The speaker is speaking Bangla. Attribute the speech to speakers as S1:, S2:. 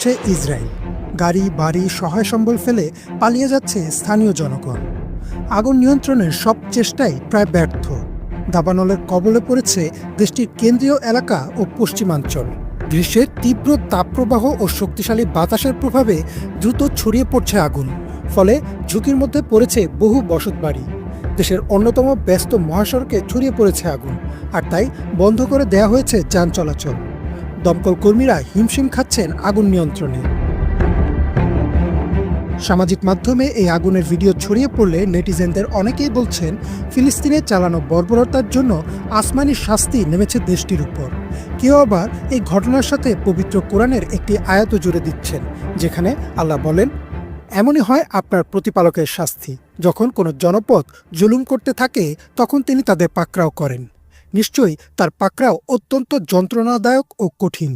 S1: করছে ইসরায়েল। গাড়ি বাড়ি সহায় সম্বল ফেলে পালিয়ে যাচ্ছে স্থানীয় জনগণ। আগুন নিয়ন্ত্রণের সব চেষ্টাই প্রায় ব্যর্থ। দাবানলের কবলে পড়েছে দেশটির কেন্দ্রীয় এলাকা ও পশ্চিমাঞ্চল। গ্রীষ্মের তীব্র তাপপ্রবাহ ও শক্তিশালী বাতাসের প্রভাবে দ্রুত ছড়িয়ে পড়ছে আগুন, ফলে ঝুঁকির মধ্যে পড়েছে বহু বসতবাড়ি। দেশের অন্যতম ব্যস্ত মহাসড়কে ছড়িয়ে পড়েছে আগুন, আর তাই বন্ধ করে দেয়া হয়েছে যান চলাচল। দমকল কর্মীরা হিমশিম খাচ্ছেন আগুন নিয়ন্ত্রণে। সামাজিক মাধ্যমে এই আগুনের ভিডিও ছড়িয়ে পড়লে নেটিজেনদের অনেকেই বলছেন, ফিলিস্তিনে চালানো বর্বরতার জন্য আসমানি শাস্তি নেমেছে দেশটির উপর। কেউ আবার এই ঘটনার সাথে পবিত্র কোরআনের একটি আয়াত জুড়ে দিচ্ছেন, যেখানে আল্লাহ বলেন, এমনই হয় আপনার প্রতিপালকের শাস্তি, যখন কোনো জনপদ জুলুম করতে থাকে তখন তিনি তাদের পাকড়াও করেন। নিশ্চয়ই তার পাকড়াও অত্যন্ত যন্ত্রণাদায়ক ও কঠিন।